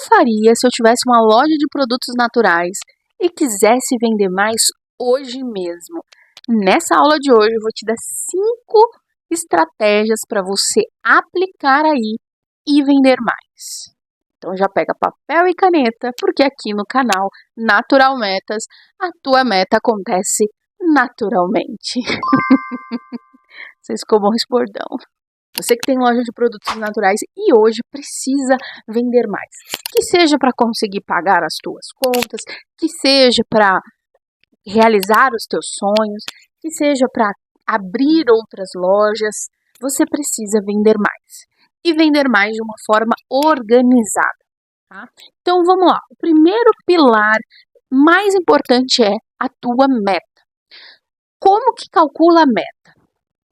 faria se eu tivesse uma loja de produtos naturais e quisesse vender mais hoje mesmo? Nessa aula de hoje eu vou te dar 5 estratégias para você aplicar aí e vender mais. Então já pega papel e caneta, porque aqui no canal Natural Metas, a tua meta acontece naturalmente. Vocês comam bordão. Você que tem loja de produtos naturais e hoje precisa vender mais. Que seja para conseguir pagar as tuas contas, que seja para realizar os teus sonhos, que seja para abrir outras lojas, você precisa vender mais. E vender mais de uma forma organizada. Tá? Então vamos lá. O primeiro pilar mais importante é a tua meta. Como que calcula a meta?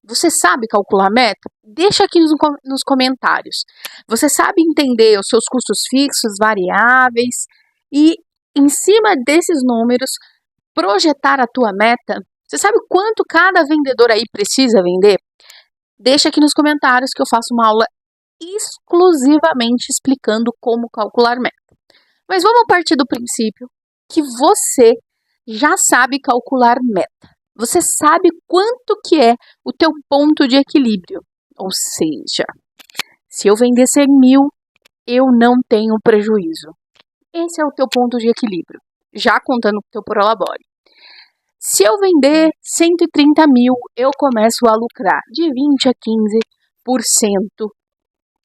Você sabe calcular a meta? Deixa aqui nos comentários. Você sabe entender os seus custos fixos, variáveis e em cima desses números projetar a tua meta? Você sabe quanto cada vendedor aí precisa vender? Deixa aqui nos comentários que eu faço uma aula exclusivamente explicando como calcular meta. Mas vamos partir do princípio que você já sabe calcular meta. Você sabe quanto que é o teu ponto de equilíbrio. Ou seja, se eu vender 100 mil, eu não tenho prejuízo. Esse é o teu ponto de equilíbrio, já contando com o teu prolabore. Se eu vender 130 mil, eu começo a lucrar de 20 a 15%,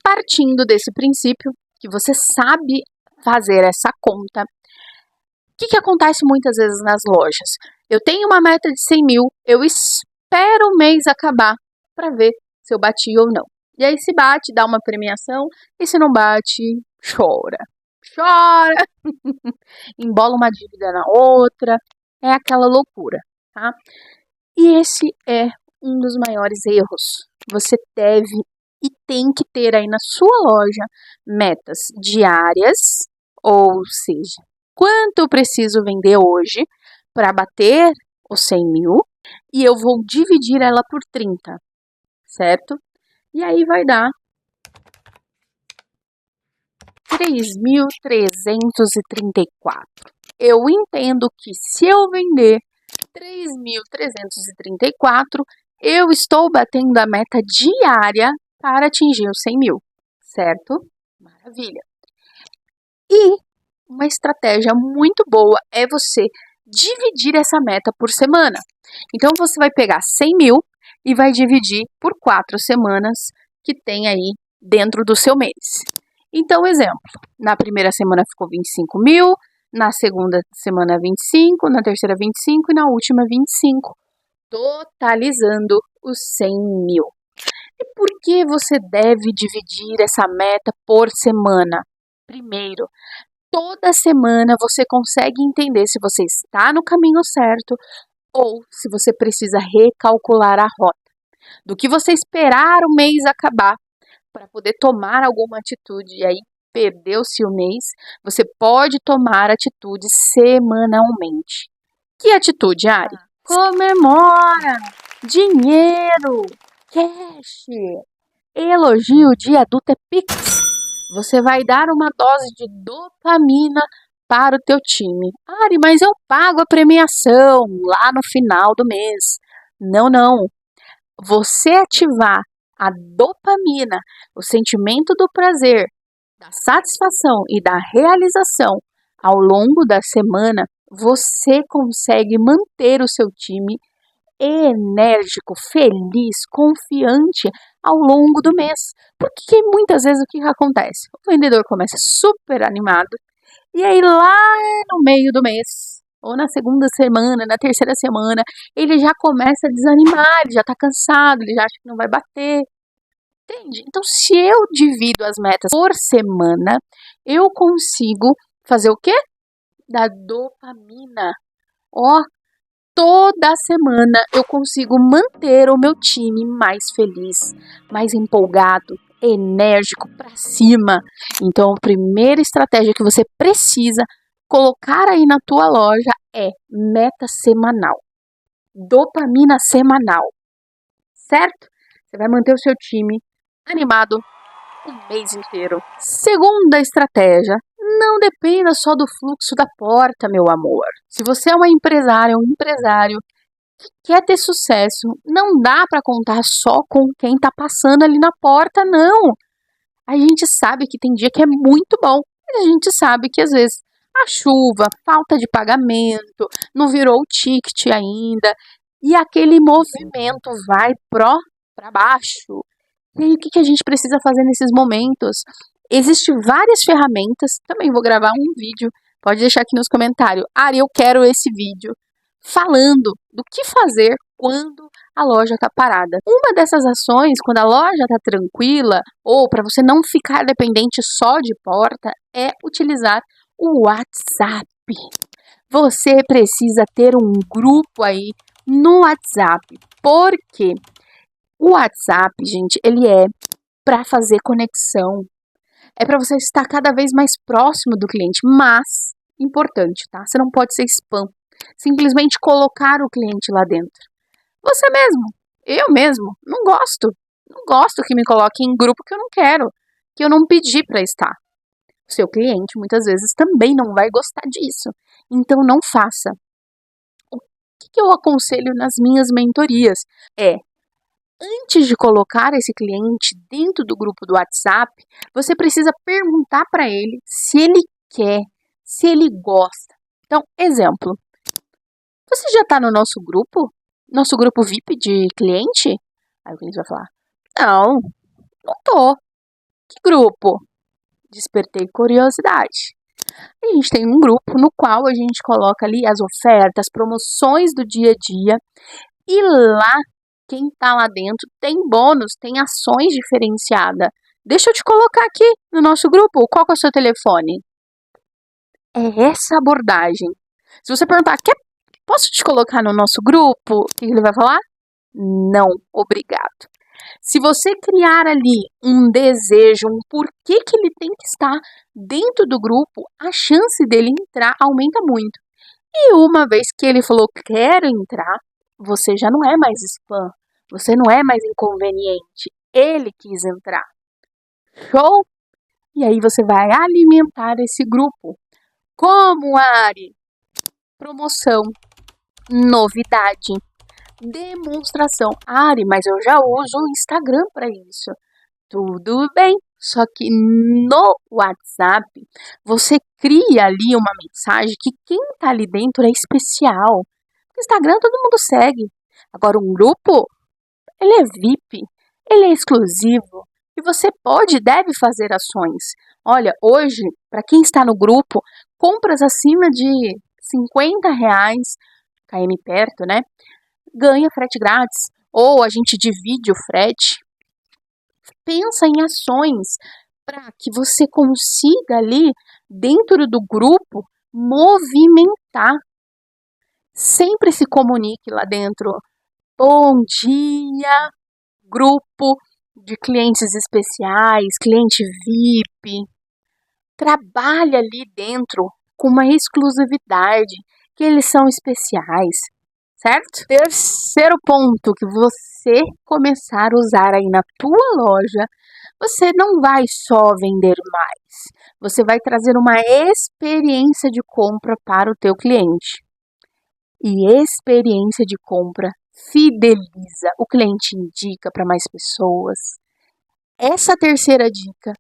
partindo desse princípio que você sabe fazer essa conta. O que acontece muitas vezes nas lojas? Eu tenho uma meta de 100 mil, eu espero o mês acabar para ver se eu bati ou não. E aí se bate, dá uma premiação, e se não bate, chora. Chora! Embola uma dívida na outra, é aquela loucura, tá? E esse é um dos maiores erros. Você deve e tem que ter aí na sua loja metas diárias, ou seja, quanto eu preciso vender hoje para bater os 100 mil e eu vou dividir ela por 30, certo? E aí vai dar 3.334. Eu entendo que se eu vender 3.334, eu estou batendo a meta diária para atingir os 100 mil, certo? Maravilha. E uma estratégia muito boa é você dividir essa meta por semana. Então, você vai pegar 100 mil e vai dividir por 4 semanas que tem aí dentro do seu mês. Então, exemplo, na primeira semana ficou 25 mil, na segunda semana 25, na terceira 25 e na última 25, totalizando os 100 mil. E por que você deve dividir essa meta por semana? Primeiro, toda semana você consegue entender se você está no caminho certo ou se você precisa recalcular a rota. Do que você esperar o mês acabar para poder tomar alguma atitude e aí perdeu-se o mês, você pode tomar atitude semanalmente. Que atitude, Ari? Comemora! Dinheiro! Cash! Elogio de adulto é Pix. Você vai dar uma dose de dopamina para o teu time. Ari, mas eu pago a premiação lá no final do mês. Não, não. Você ativar a dopamina, o sentimento do prazer, da satisfação e da realização ao longo da semana, você consegue manter o seu time enérgico, feliz, confiante ao longo do mês. Porque muitas vezes o que acontece? O vendedor começa super animado e aí lá no meio do mês, ou na segunda semana, na terceira semana, ele já começa a desanimar, ele já está cansado, ele já acha que não vai bater. Entende? Então, se eu divido as metas por semana, eu consigo fazer o quê? Da dopamina. Ó, toda semana eu consigo manter o meu time mais feliz, mais empolgado, enérgico, para cima. Então, a primeira estratégia que você precisa colocar aí na tua loja é meta semanal. Dopamina semanal. Certo? Você vai manter o seu time animado o mês inteiro. Segunda estratégia, Não dependa só do fluxo da porta, meu amor. Se você é uma empresária, um empresário que quer ter sucesso, não dá para contar só com quem tá passando ali na porta, não. A gente sabe que tem dia que é muito bom, mas a gente sabe que às vezes a chuva, falta de pagamento, não virou o ticket ainda, e aquele movimento vai para baixo. E aí, o que a gente precisa fazer nesses momentos? Existem várias ferramentas, também vou gravar um vídeo, pode deixar aqui nos comentários. Ari, eu quero esse vídeo falando do que fazer quando a loja está parada. Uma dessas ações, quando a loja está tranquila, ou para você não ficar dependente só de porta, é utilizar o WhatsApp. Você precisa ter um grupo aí no WhatsApp, porque o WhatsApp, gente, ele é para fazer conexão, é para você estar cada vez mais próximo do cliente, mas, importante, tá? Você não pode ser spam, simplesmente colocar o cliente lá dentro. Você mesmo, eu mesmo, não gosto que me coloque em grupo que eu não quero, que eu não pedi para estar. O seu cliente, muitas vezes, também não vai gostar disso, então não faça. O que eu aconselho nas minhas mentorias é, antes de colocar esse cliente dentro do grupo do WhatsApp, você precisa perguntar para ele se ele quer, se ele gosta. Então, exemplo, você já está no nosso grupo? Nosso grupo VIP de cliente? Aí o cliente vai falar, não tô. Que grupo? Despertei curiosidade. A gente tem um grupo no qual a gente coloca ali as ofertas, promoções do dia a dia, e lá, quem tá lá dentro tem bônus, tem ações diferenciadas. Deixa eu te colocar aqui no nosso grupo, qual que é o seu telefone? É essa abordagem. Se você perguntar, posso te colocar no nosso grupo? O que ele vai falar? Não, obrigado. Se você criar ali um desejo, um porquê que ele tem que estar dentro do grupo, a chance dele entrar aumenta muito. E uma vez que ele falou quero entrar, você já não é mais spam, você não é mais inconveniente, ele quis entrar. Show? E aí você vai alimentar esse grupo. Como, Ari? Promoção, novidade, demonstração. Ari, mas eu já uso o Instagram para isso. Tudo bem, só que no WhatsApp você cria ali uma mensagem que quem tá ali dentro é especial. No Instagram todo mundo segue. Agora um grupo, ele é VIP, ele é exclusivo e você pode e deve fazer ações. Olha, hoje, para quem está no grupo, compras acima de R$ 50, KM perto, né? Ganha frete grátis ou a gente divide o frete. Pensa em ações para que você consiga ali, dentro do grupo, movimentar. Sempre se comunique lá dentro. Bom dia, grupo de clientes especiais, cliente VIP. Trabalhe ali dentro com uma exclusividade, que eles são especiais, certo? Terceiro ponto que você começar a usar aí na tua loja, você não vai só vender mais, você vai trazer uma experiência de compra para o teu cliente. E experiência de compra fideliza, o cliente indica para mais pessoas. Essa terceira dica,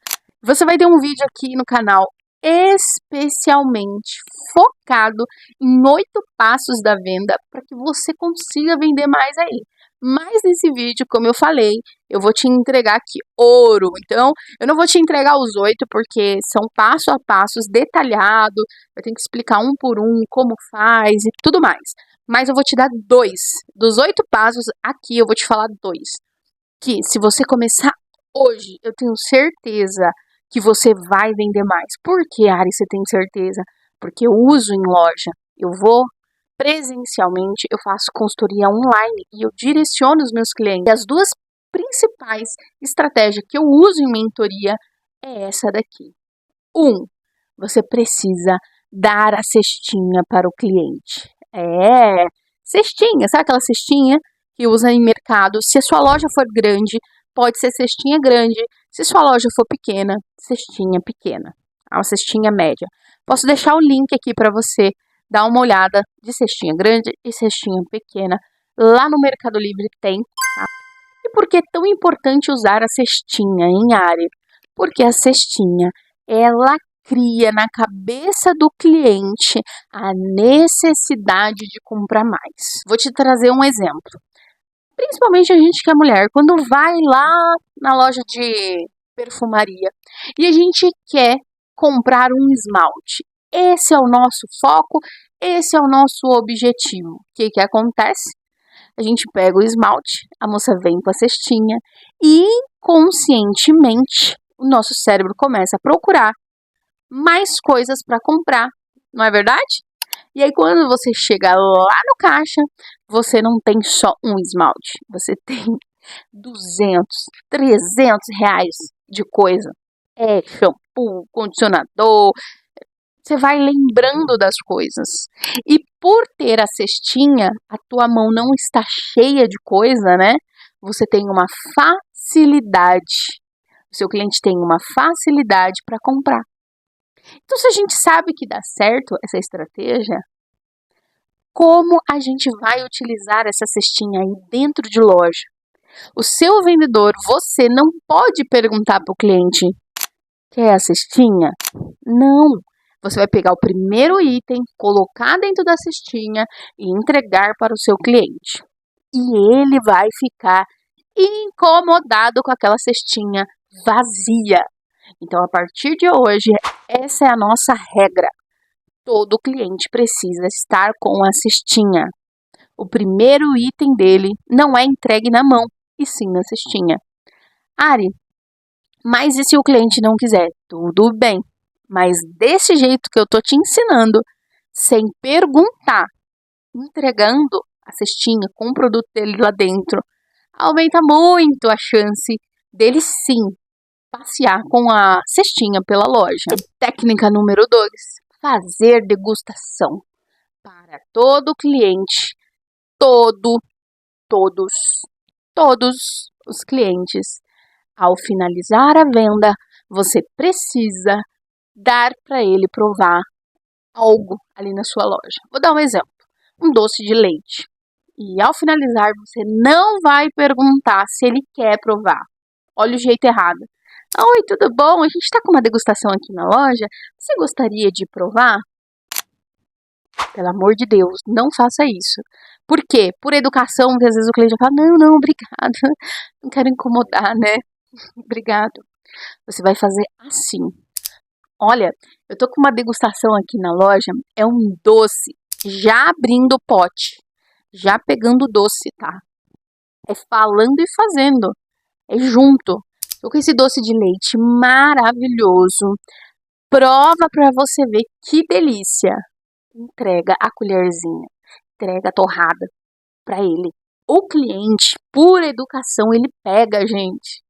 você vai ter um vídeo aqui no canal especialmente focado em 8 passos da venda para que você consiga vender mais aí. Mas nesse vídeo, como eu falei, eu vou te entregar aqui ouro. Então, eu não vou te entregar os 8 porque são passo a passos detalhados. Eu tenho que explicar um por um como faz e tudo mais. Mas eu vou te dar 2. Dos 8 passos, aqui eu vou te falar 2. Que se você começar hoje, eu tenho certeza que você vai vender mais. Por que, Ari, você tem certeza? Porque eu uso em loja. Eu vou presencialmente, eu faço consultoria online e eu direciono os meus clientes. E as 2 principais estratégias que eu uso em mentoria é essa daqui. 1. Você precisa dar a cestinha para o cliente. Cestinha, sabe aquela cestinha que usa em mercado? Se a sua loja for grande, pode ser cestinha grande. Se sua loja for pequena, cestinha pequena. uma cestinha média. Posso deixar o link aqui para você dar uma olhada de cestinha grande e cestinha pequena. Lá no Mercado Livre tem, tá? E por que é tão importante usar a cestinha, hein, Ari? Porque a cestinha, ela cria na cabeça do cliente a necessidade de comprar mais. Vou te trazer um exemplo. Principalmente a gente que é mulher, quando vai lá na loja de perfumaria e a gente quer comprar um esmalte. Esse é o nosso foco, esse é o nosso objetivo. O que acontece? A gente pega o esmalte, a moça vem com a cestinha e inconscientemente o nosso cérebro começa a procurar mais coisas para comprar, não é verdade? E aí quando você chega lá no caixa, você não tem só um esmalte, você tem 200, 300 reais de coisa. É shampoo, condicionador, você vai lembrando das coisas. E por ter a cestinha, a tua mão não está cheia de coisa, né? Você tem uma facilidade. O seu cliente tem uma facilidade para comprar. Então, se a gente sabe que dá certo essa estratégia, como a gente vai utilizar essa cestinha aí dentro de loja? O seu vendedor, você não pode perguntar para o cliente: quer a cestinha? Não. Você vai pegar o primeiro item, colocar dentro da cestinha e entregar para o seu cliente. E ele vai ficar incomodado com aquela cestinha vazia. Então, a partir de hoje, essa é a nossa regra. Todo cliente precisa estar com a cestinha. O primeiro item dele não é entregue na mão, e sim na cestinha. Ari, mas e se o cliente não quiser? Tudo bem, mas desse jeito que eu tô te ensinando, sem perguntar, entregando a cestinha com o produto dele lá dentro, aumenta muito a chance dele sim passear com a cestinha pela loja. Técnica número 2, fazer degustação para todo cliente, todos os clientes. Ao finalizar a venda, você precisa dar para ele provar algo ali na sua loja. Vou dar um exemplo, um doce de leite. E ao finalizar, você não vai perguntar se ele quer provar. Olha o jeito errado. Oi, tudo bom? A gente está com uma degustação aqui na loja. Você gostaria de provar? Pelo amor de Deus, não faça isso. Por quê? Por educação, porque às vezes o cliente fala: não, obrigado. Não quero incomodar, né? Obrigado. Você vai fazer assim. Olha, eu tô com uma degustação aqui na loja. É um doce. Já abrindo o pote. Já pegando o doce, tá? É falando e fazendo. É junto. Tô com esse doce de leite maravilhoso. Prova pra você ver que delícia. Entrega a colherzinha. Entrega a torrada pra ele. O cliente, por educação, ele pega, gente.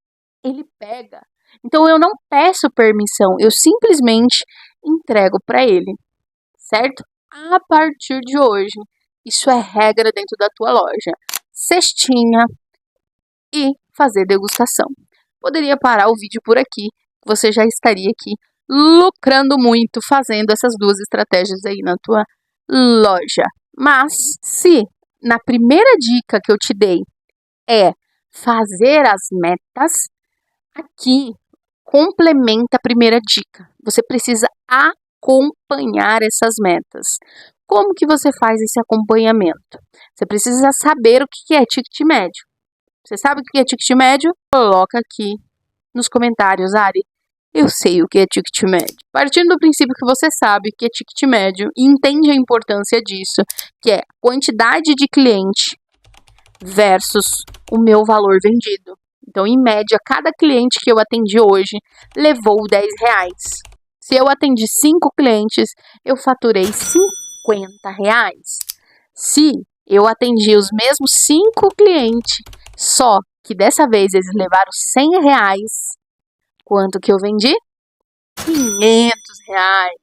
Ele pega. Então eu não peço permissão, eu simplesmente entrego para ele, certo? A partir de hoje, isso é regra dentro da tua loja. Cestinha e fazer degustação. Poderia parar o vídeo por aqui, você já estaria aqui lucrando muito fazendo essas duas estratégias aí na tua loja. Mas se na primeira dica que eu te dei é fazer as metas, aqui complementa a primeira dica. Você precisa acompanhar essas metas. Como que você faz esse acompanhamento? Você precisa saber o que é ticket médio. Você sabe o que é ticket médio? Coloca aqui nos comentários, Ari. Eu sei o que é ticket médio. Partindo do princípio que você sabe o que é ticket médio e entende a importância disso, que é quantidade de cliente versus o meu valor vendido. Então, em média, cada cliente que eu atendi hoje levou 10 reais. Se eu atendi 5 clientes, eu faturei 50 reais. Se eu atendi os mesmos 5 clientes, só que dessa vez eles levaram 100 reais, quanto que eu vendi? 500 reais.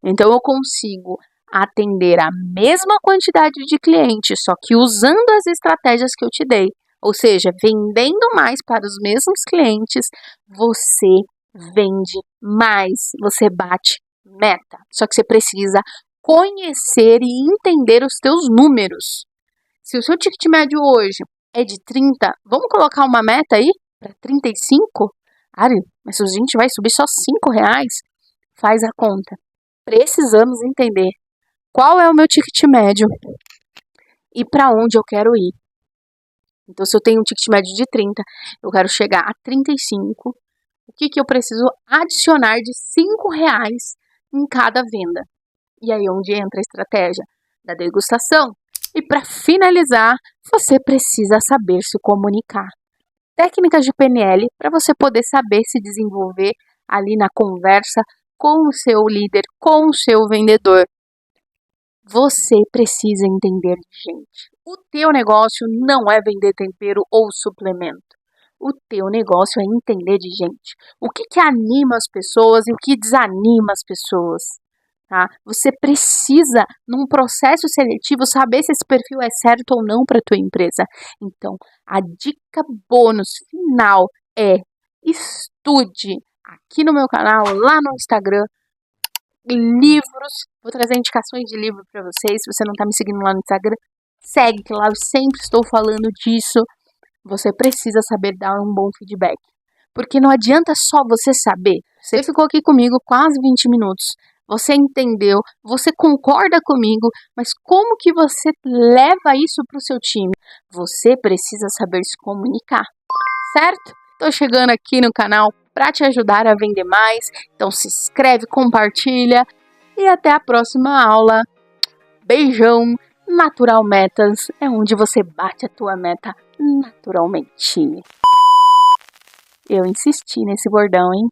Então, eu consigo atender a mesma quantidade de clientes, só que usando as estratégias que eu te dei. Ou seja, vendendo mais para os mesmos clientes, você vende mais, você bate meta. Só que você precisa conhecer e entender os teus números. Se o seu ticket médio hoje é de 30, vamos colocar uma meta aí para 35? Ari, mas se a gente vai subir só R$ 5, faz a conta. Precisamos entender qual é o meu ticket médio e para onde eu quero ir. Então, se eu tenho um ticket médio de 30, eu quero chegar a 35, o que eu preciso adicionar de R$ 5 em cada venda? E aí onde entra a estratégia da degustação. E para finalizar, você precisa saber se comunicar. Técnicas de PNL para você poder saber se desenvolver ali na conversa com o seu líder, com o seu vendedor. Você precisa entender de gente. O teu negócio não é vender tempero ou suplemento. O teu negócio é entender de gente. O que anima as pessoas e o que desanima as pessoas. Tá? Você precisa, num processo seletivo, saber se esse perfil é certo ou não para a tua empresa. Então, a dica bônus final é estude aqui no meu canal, lá no Instagram, livros. Vou trazer indicações de livro para vocês. Se você não está me seguindo lá no Instagram, segue, que lá eu sempre estou falando disso. Você precisa saber dar um bom feedback. Porque não adianta só você saber. Você ficou aqui comigo quase 20 minutos. Você entendeu, você concorda comigo, mas como que você leva isso para o seu time? Você precisa saber se comunicar, certo? Estou chegando aqui no canal para te ajudar a vender mais. Então se inscreve, compartilha e até a próxima aula. Beijão! Natural Metas é onde você bate a tua meta naturalmente. Eu insisti nesse bordão, hein?